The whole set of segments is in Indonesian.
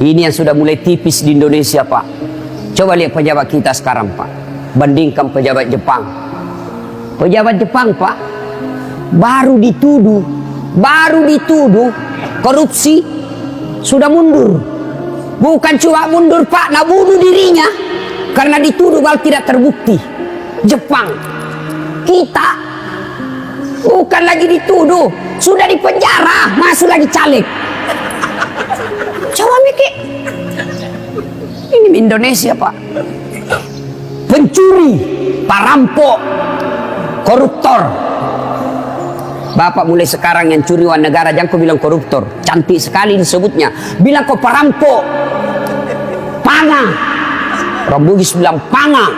Ini yang sudah mulai tipis di Indonesia, Pak. Coba lihat pejabat kita sekarang, Pak. Bandingkan pejabat Jepang. Pejabat Jepang, Pak, baru dituduh korupsi, sudah mundur. Bukan cuma mundur, Pak, nak bunuh dirinya karena dituduh kalau tidak terbukti. Jepang. Kita bukan lagi dituduh, sudah di penjara, masuk lagi caleg. Coba mikir. Ini Indonesia, Pak. Pencuri, perampok, koruptor. Bapak mulai sekarang yang curi uang negara jangan kau bilang koruptor. Cantik sekali disebutnya. Bilang kau perampok, panga. Orang Bugis bilang panga,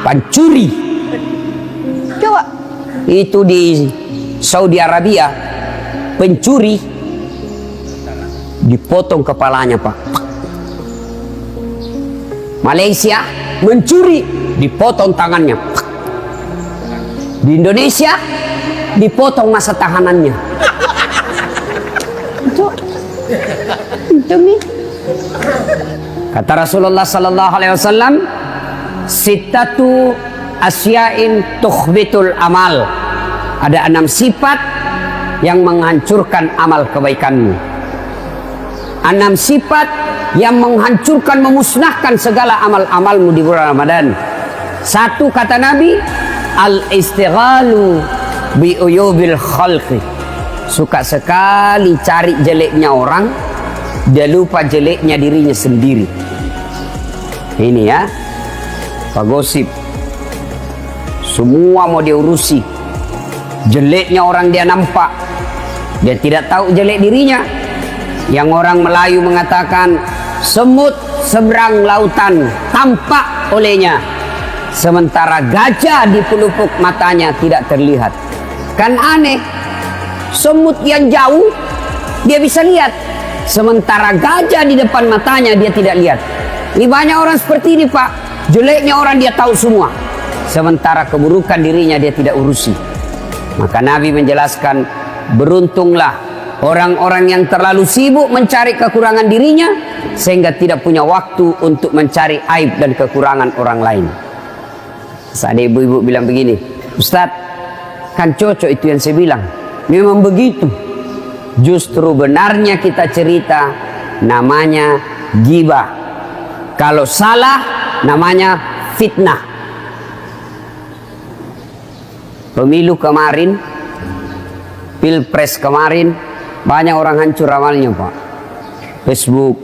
pencuri. Coba. Itu di Saudi Arabia, pencuri dipotong kepalanya, Pak. Malaysia, mencuri dipotong tangannya. Di Indonesia dipotong masa tahanannya. Itu nih. Kata Rasulullah sallallahu alaihi wasallam, sittatu asya'in tukhbitul amal. Ada 6 sifat yang menghancurkan amal kebaikanmu. 6 sifat yang menghancurkan, memusnahkan segala amal-amalmu di bulan Ramadan. 1, kata Nabi, al-istighalu bi uyubil khalqi. Suka sekali cari jeleknya orang, dia lupa jeleknya dirinya sendiri. Ini ya, Pak Gosip. Semua mau dia urusi. Jeleknya orang dia nampak, dia tidak tahu jelek dirinya. Yang orang Melayu mengatakan, semut seberang lautan tampak olehnya, sementara gajah di pelupuk matanya tidak terlihat. Kan aneh, semut yang jauh dia bisa lihat, sementara gajah di depan matanya dia tidak lihat. Ini banyak orang seperti ini, Pak. Jeleknya orang dia tahu semua, sementara keburukan dirinya dia tidak urusi. Maka Nabi menjelaskan, beruntunglah orang-orang yang terlalu sibuk mencari kekurangan dirinya sehingga tidak punya waktu untuk mencari aib dan kekurangan orang lain. Saat ibu-ibu bilang begini, Ustadz, kan cocok itu yang saya bilang. Memang begitu. Justru benarnya kita cerita namanya ghibah. Kalau salah namanya fitnah. Pemilu kemarin, pilpres kemarin, banyak orang hancur amalnya, Pak. Facebook,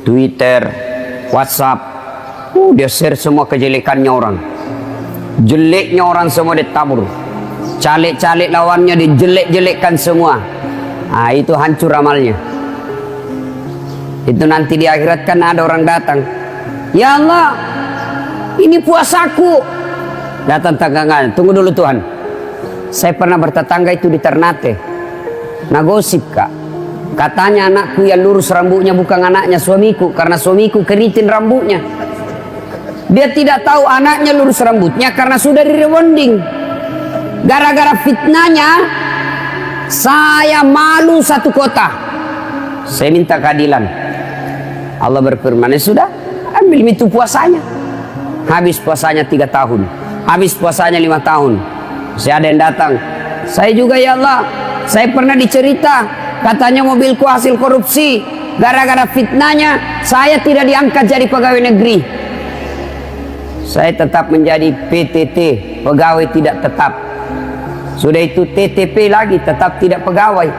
Twitter, WhatsApp, dia share semua kejelekannya orang. Jeleknya orang semua ditabur. Caleg-caleg lawannya dijelek-jelekkan semua. Nah, itu hancur amalnya. Itu nanti di akhirat kan ada orang datang, ya Allah, ini puasaku. Datang tetangga, tunggu dulu Tuhan, saya pernah bertetangga itu di Ternate. Nah, gosip, Kak, katanya anakku yang lurus rambutnya bukan anaknya suamiku, karena suamiku keriting rambutnya. Dia tidak tahu anaknya lurus rambutnya karena sudah di rebonding. Gara-gara fitnahnya saya malu satu kota. Saya minta keadilan. Allah berfirman, ya sudah, ambil itu puasanya. Habis puasanya 3 tahun, habis puasanya 5 tahun. Saya ada yang datang, saya juga ya Allah, saya pernah dicerita katanya mobilku hasil korupsi. Gara-gara fitnahnya saya tidak diangkat jadi pegawai negeri. Saya tetap menjadi PTT, pegawai tidak tetap. Sudah itu TTP lagi, tetap tidak pegawai.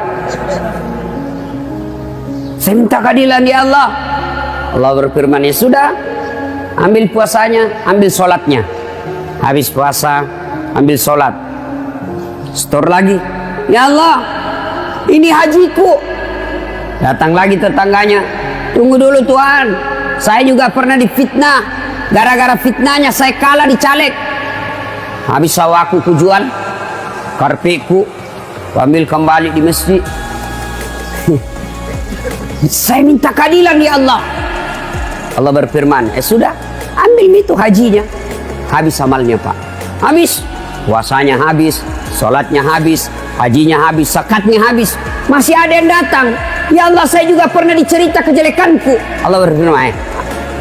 Saya minta keadilan ya Allah. Allah berfirman, ya sudah, ambil puasanya, ambil sholatnya. Habis puasa, ambil sholat. Setor lagi, ya Allah, ini hajiku. Datang lagi tetangganya, tunggu dulu Tuhan, saya juga pernah difitnah. Gara-gara fitnahnya saya kalah di caleg. Habis sawaku kujual, karpetku ambil kembali di masjid. Saya minta keadilan ya Allah. Allah berfirman, sudah, ambil itu hajinya. Habis amalnya, Pak. Habis, puasanya habis, sholatnya habis, hajinya habis, zakatnya habis. Masih ada yang datang. Ya Allah, saya juga pernah dicerita kejelekanku. Allah berfirman,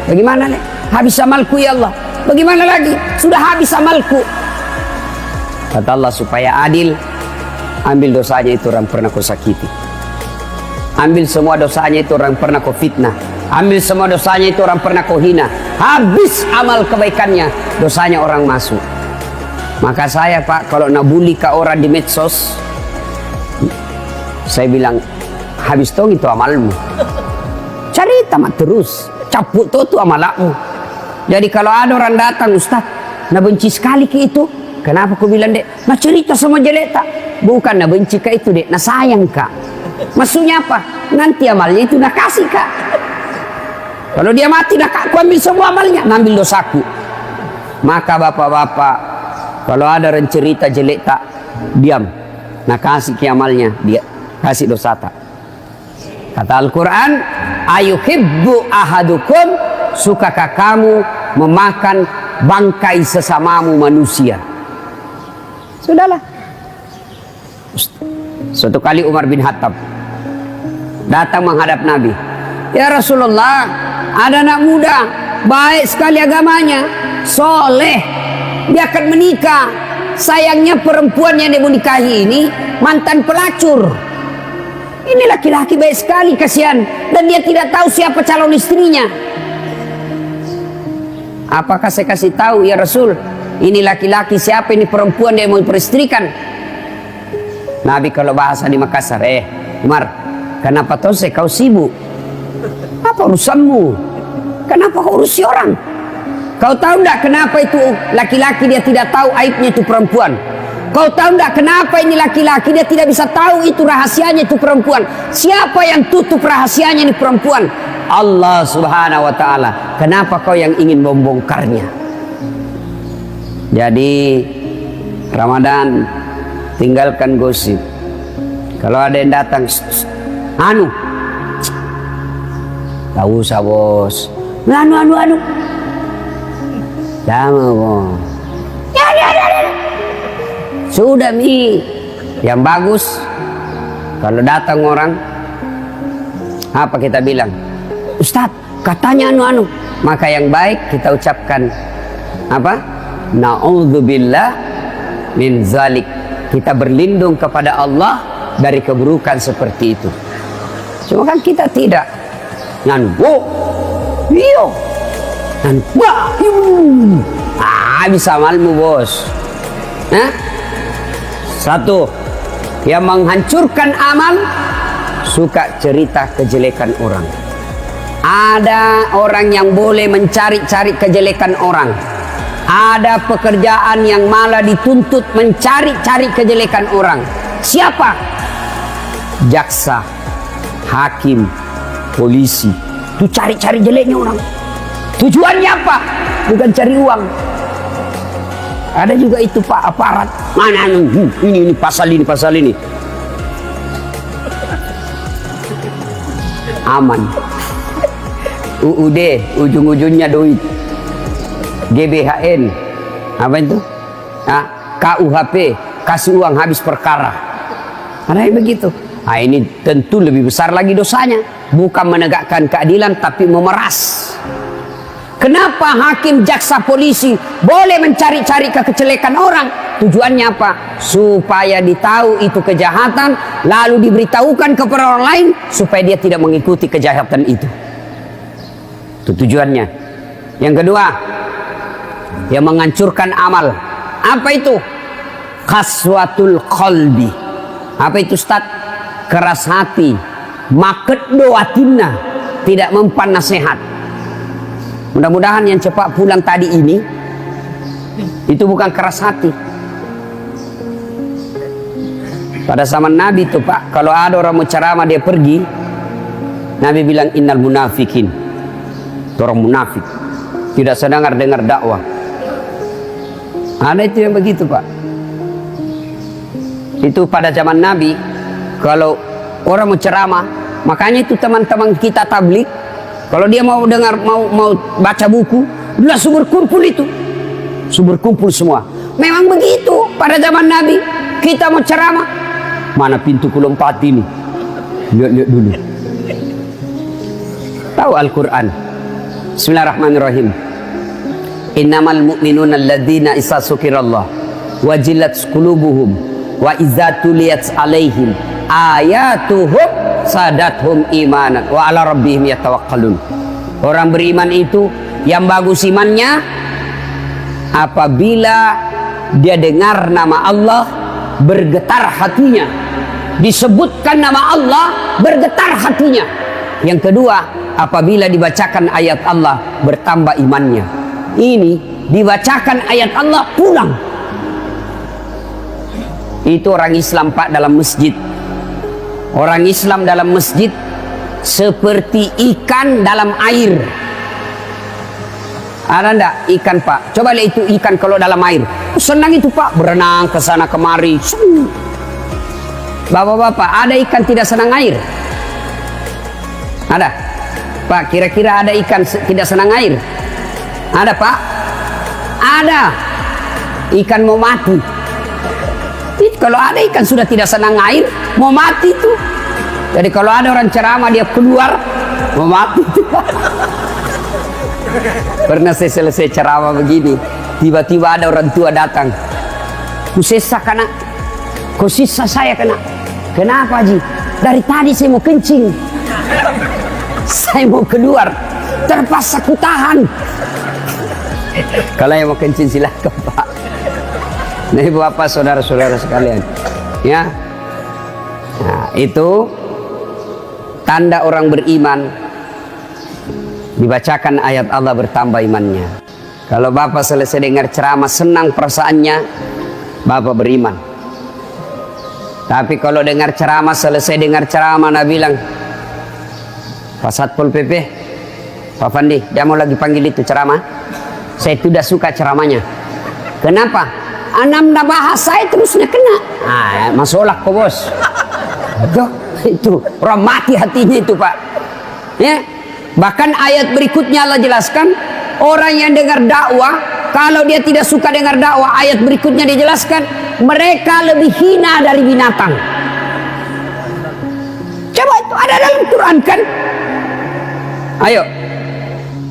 bagaimana nih? Habis amalku ya Allah. Bagaimana lagi? Sudah habis amalku. Kata Allah, supaya adil, ambil dosanya itu orang pernah kau sakiti. Ambil semua dosanya itu orang pernah kau fitnah. Ambil semua dosanya itu orang pernah kau hina. Habis amal kebaikannya, dosanya orang masuk. Maka saya Pak, kalau nak bully ke orang di medsos, saya bilang, habis tong itu amalmu. Cari tamat terus, caput itu amalakmu. Jadi kalau ada orang datang, Ustaz, nak benci sekali ke itu, kenapa kau bilang dek? Nak cerita sama jelek tak? Bukan nak benci ke itu dek, nak sayang kak. Maksudnya apa? Nanti amalnya itu nak kasih kak. Kalau dia mati, nak aku ambil semua amalnya, ngambil dosaku. Maka bapak-bapak, kalau ada orang cerita jelek tak, diam. Nak kasih ke amalnya, dia kasih dosa tak. Kata Al-Quran, ayuhibbu ahadukum, sukakah kamu memakan bangkai sesamamu manusia? Sudahlah. Suatu kali Umar bin Khattab datang menghadap Nabi. Ya Rasulullah, ada anak muda, baik sekali agamanya, soleh, dia akan menikah. Sayangnya perempuan yang dia mau nikahi ini mantan pelacur. Ini laki-laki baik sekali, kasihan, dan dia tidak tahu siapa calon istrinya. Apakah saya kasih tahu ya Rasul, ini laki-laki siapa, ini perempuan dia mau peristrikan? Nabi kalau bahasa di Makassar, Umar, kenapa kau sibuk? Apa urusanmu? Kenapa kau urusi orang? Kau tahu enggak kenapa itu laki-laki dia tidak tahu aibnya itu perempuan? Kau tahu enggak kenapa ini laki-laki dia tidak bisa tahu itu rahasianya itu perempuan? Siapa yang tutup rahasianya ini perempuan? Allah Subhanahu wa ta'ala. Kenapa kau yang ingin membongkarnya? Jadi Ramadan, tinggalkan gosip. Kalau ada yang datang, tak usah bos. Anu. Sama bos. Sudah mi. Yang bagus, kalau datang orang, apa kita bilang? Ustadz, katanya anu. Maka yang baik kita ucapkan apa? Na'udzubillah min zalik. Kita berlindung kepada Allah dari keburukan seperti itu. Cuma kan kita tidak. Bisa amalmu bos. Satu, yang menghancurkan amal, suka cerita kejelekan orang. Ada orang yang boleh mencari-cari kejelekan orang. Ada pekerjaan yang malah dituntut mencari-cari kejelekan orang. Siapa? Jaksa, hakim, polisi. Itu cari-cari jeleknya orang. Tujuannya apa? Bukan cari uang. Ada juga itu Pak, aparat. Mana ini pasal ini. Aman. UUD, ujung-ujungnya duit. GBHN, apa itu? KUHP, kasih uang habis perkara. Ada yang begitu. Ini tentu lebih besar lagi dosanya. Bukan menegakkan keadilan, tapi memeras. Kenapa hakim, jaksa, polisi boleh mencari-cari kejelekan orang? Tujuannya apa? Supaya ditahu itu kejahatan, lalu diberitahukan kepada orang lain, supaya dia tidak mengikuti kejahatan itu. Itu tujuannya. Yang kedua, yang menghancurkan amal. Apa itu? Qaswatul qalbi. Apa itu Ustaz? Keras hati, maket doatina, tidak mempan nasihat. Mudah-mudahan yang cepat pulang tadi ini itu bukan keras hati. Pada zaman Nabi itu Pak, kalau ada orang mau ceramah dia pergi, Nabi bilang innal munafikin, itu orang munafik, tidak dengar dakwah. Ada itu yang begitu Pak. Itu pada zaman Nabi, kalau orang mau ceramah, makanya itu teman-teman kita tablik, kalau dia mau dengar, mau baca buku, langsung berkumpul itu, berkumpul semua. Memang begitu pada zaman Nabi. Kita mau ceramah, mana pintu kulompat ini? Lihat dulu. Tahu Al-Quran. Bismillahirrahmanirrahim. Innamal mu'minuna alladzina isa dzukirallah wajilat qulubuhum wa idza tuliyat alaihim ayatuhum sadathum imanan wa ala rabbihim yatawakkalun. Orang beriman itu yang bagus imannya apabila dia dengar nama Allah bergetar hatinya, disebutkan nama Allah bergetar hatinya. Yang kedua, apabila dibacakan ayat Allah bertambah imannya. Ini dibacakan ayat Allah pulang. Itu orang Islam Pak dalam masjid. Orang Islam dalam masjid seperti ikan dalam air. Ada enggak ikan Pak? Coba lihat itu ikan kalau dalam air. Senang itu Pak, berenang ke sana kemari. Bapak-bapak, ada ikan tidak senang air? Ada? Pak, kira-kira ada ikan tidak senang air? Ada Pak? Ada. Ikan mau mati. Kalau ada ikan sudah tidak senang air, mau mati tuh. Jadi kalau ada orang ceramah dia keluar, mau mati tuh. Pernah saya selesai ceramah begini, tiba-tiba ada orang tua datang. Kusesa kena, kusisa saya kena. Kenapa Ji? Dari tadi saya mau kencing, saya mau keluar, terpaksa ku tahan. Kalau yang mau kencing silakan Pak. Nah ibu bapak saudara-saudara sekalian, ya, nah, itu tanda orang beriman. Dibacakan ayat Allah bertambah imannya. Kalau bapak selesai dengar ceramah senang perasaannya, bapak beriman. Tapi kalau dengar ceramah, selesai dengar ceramah, Nabi bilang, Pak Satpol PP, Pak Fandi, dia mau lagi panggil itu ceramah. Saya tidak suka ceramahnya. Kenapa? Anam dah bahas saya terusnya kena. Ah, masalah kok bos. Itu orang mati hatinya itu Pak. Ya. Bahkan ayat berikutnya Allah jelaskan, orang yang dengar dakwah, kalau dia tidak suka dengar dakwah, ayat berikutnya dijelaskan, mereka lebih hina dari binatang. Coba itu ada dalam Quran kan? Ayo,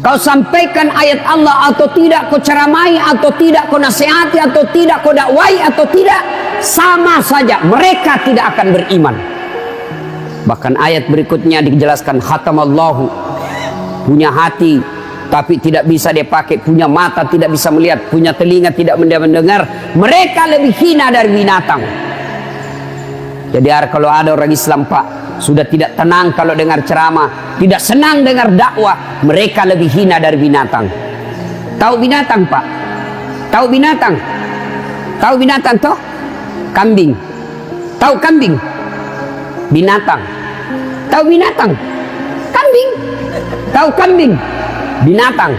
kau sampaikan ayat Allah atau tidak, kau ceramai atau tidak, kau nasihati atau tidak, kau dakwai atau tidak, sama saja mereka tidak akan beriman. Bahkan ayat berikutnya dijelaskan, khatamallahu, punya hati tapi tidak bisa dia pakai, punya mata tidak bisa melihat, punya telinga tidak mendengar, mereka lebih hina dari binatang. Jadi kalau ada orang Islam Pak sudah tidak tenang kalau dengar ceramah, tidak senang dengar dakwah, mereka lebih hina dari binatang. Tahu binatang Pak? Tahu binatang? Tahu binatang toh? Kambing. Tahu kambing? Binatang. Tahu binatang? Kambing. Tahu kambing? Binatang.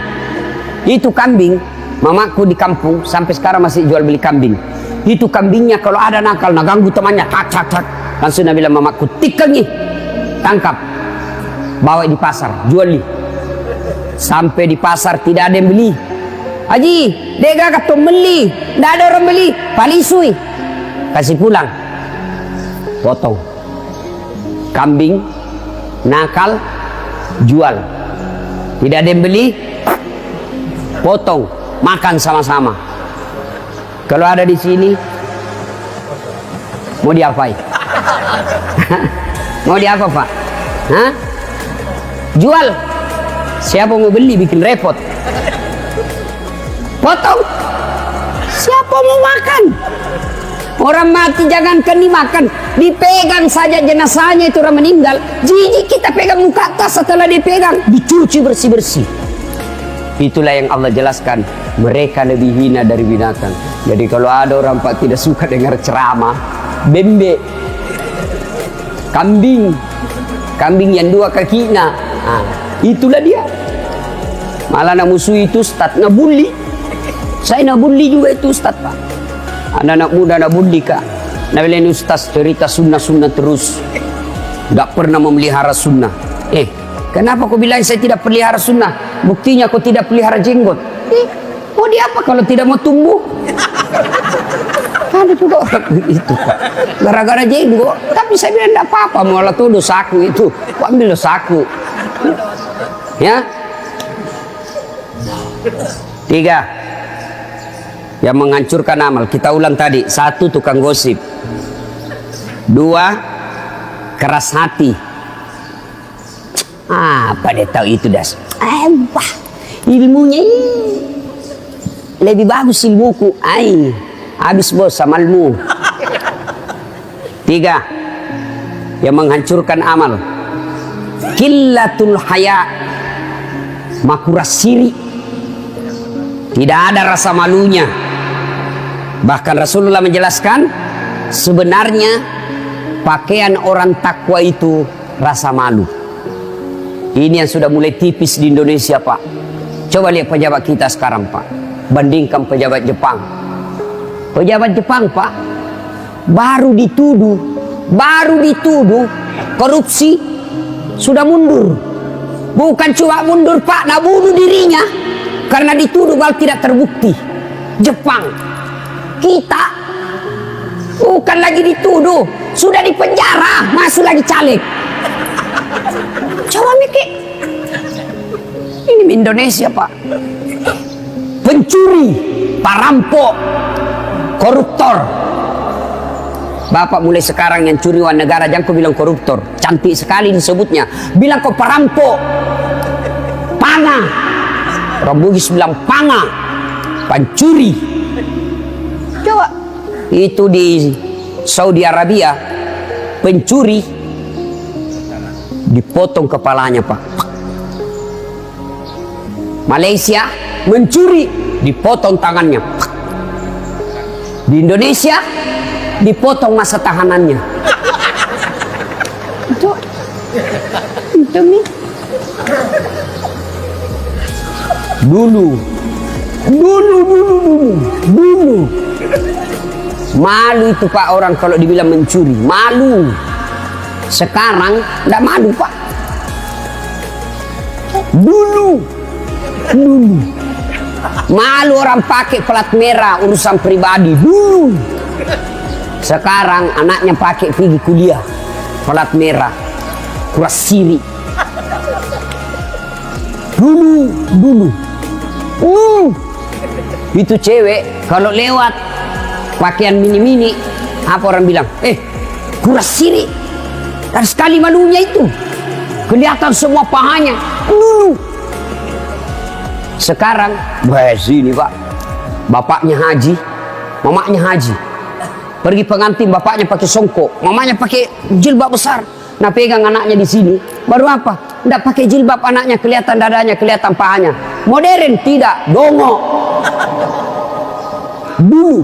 Itu kambing, mamaku di kampung sampai sekarang masih jual beli kambing. Itu kambingnya kalau ada nakal, nak ganggu temannya, tak. Langsung Nabi bilang mamaku, tikengi, tangkap, bawa di pasar, jual li. Sampai di pasar tidak ada yang beli. Haji, dega kata beli, tidak ada orang beli, palisui, kasih pulang, potong. Kambing nakal, jual. Tidak ada yang beli, potong, makan sama-sama. Kalau ada di sini, mau diapain? Mau diapa Pak? Hah? Jual. Siapa mau beli bikin repot? Potong. Siapa mau makan? Orang mati jangankan dimakan, dipegang saja jenazahnya itu orang meninggal. Jijik kita pegang muka atas, setelah dipegang dicuci bersih-bersih. Itulah yang Allah jelaskan, mereka lebih hina dari binatang. Jadi kalau ada orang Pak tidak suka dengar ceramah, bembe, kambing yang dua kakinya, nah, itulah dia. Malah nak musuh itu Ustaz nabuli. Saya nabuli juga itu Ustaz Pak. Anak-anak muda nak bully Kak. Nabi ini Ustaz cerita sunnah-sunnah terus, gak pernah memelihara sunnah. Kenapa kau bilang saya tidak pelihara sunnah? Buktinya kau tidak pelihara jenggot. Mau diapa kalau tidak mau tumbuh? Ada juga orang begitu Pak, gara-gara jenggot. Tapi saya bilang tidak apa-apa, malah tuh dosaku itu, kau ambil dosaku. Ya. 3 yang menghancurkan amal. Kita ulang tadi. 1, tukang gosip. 2, keras hati. Apa dia tahu itu, Das? Ilmunya lebih bagus ilmuku. Habis bos amalmu. 3 yang menghancurkan amal. Qillatul haya, makuras siri, tidak ada rasa malunya. Bahkan Rasulullah menjelaskan sebenarnya pakaian orang takwa itu rasa malu. Ini yang sudah mulai tipis di Indonesia, Pak. Coba lihat pejabat kita sekarang, Pak. Bandingkan pejabat Jepang. Pejabat Jepang, Pak, baru dituduh korupsi sudah mundur. Bukan cuma mundur, Pak, nak bunuh dirinya karena dituduh kalau tidak terbukti. Jepang, kita bukan lagi dituduh, sudah dipenjara, masih lagi caleg. Coba mikir, ini Indonesia, Pak. Pencuri, perampok, koruptor. Bapak mulai sekarang yang curi uang negara jangan kau bilang koruptor, cantik sekali disebutnya. Bilang kau perampok, panga. Orang Bugis bilang panga, pencuri. Coba itu di Saudi Arabia, pencuri dipotong kepalanya, Pak. Malaysia, mencuri dipotong tangannya. Di Indonesia dipotong masa tahanannya. Itu nih. Dulu. Malu itu, Pak, orang kalau dibilang mencuri, malu. Sekarang enggak malu, Pak. Dulu. Malu orang pakai plat merah urusan pribadi dulu. Sekarang anaknya pakai pergi kuliah plat merah, kuras siri. Dulu. Itu cewek kalau lewat pakaian mini-mini, apa orang bilang? Kuras siri. Dan sekali malunya itu kelihatan semua pahanya. Dulu. Sekarang, sini, Pak, bapaknya haji, mamanya haji. Pergi pengantin, bapaknya pakai songkok, mamanya pakai jilbab besar. Nah, pegang anaknya di sini. Baru apa? Nggak pakai jilbab anaknya, kelihatan dadanya, kelihatan pahanya. Modern tidak, dongo. Dulu,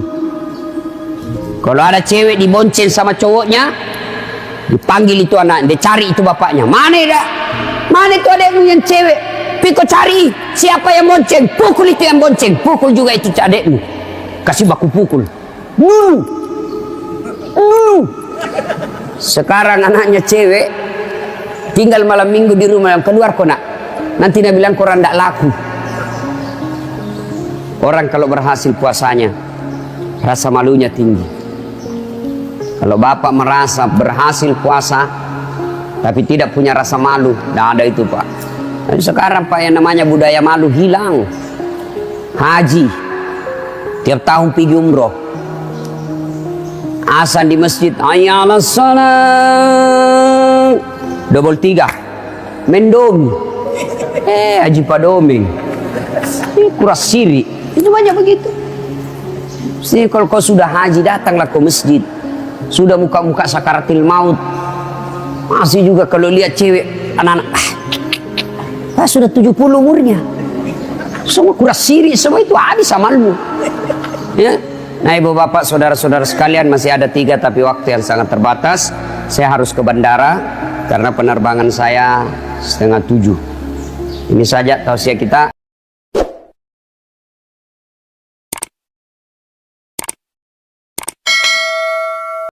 kalau ada cewek dibonceng sama cowoknya, dipanggil itu anak, dia cari itu bapaknya. Mana itu adekmu yang cewek? Piko cari siapa yang bonceng, pukul itu yang bonceng, pukul juga itu adekmu, kasih baku pukul. Dulu. Sekarang anaknya cewek tinggal malam minggu di rumah, keluar kok nak, nanti dia bilang korang ndak laku. Orang kalau berhasil puasanya rasa malunya tinggi. Kalau bapak merasa berhasil puasa tapi tidak punya rasa malu, nggak ada itu, Pak. Dan sekarang, Pak, yang namanya budaya malu hilang. Haji tiap tahun pergi umroh, azan di masjid, ayalah salat, double 3 mendomi, haji padoming, kuras siri. Itu banyak begitu. Jadi kalau kau sudah haji, datanglah ke masjid. Sudah muka-muka sakaratil maut, masih juga kalau lihat cewek anak-anak, sudah 70 umurnya, semua kuras siri, semua itu habis amalmu. Ya. Nah, ibu bapak, saudara-saudara sekalian, masih ada 3 tapi waktu yang sangat terbatas. Saya harus ke bandara karena penerbangan saya 6:30. Ini saja tausiah kita.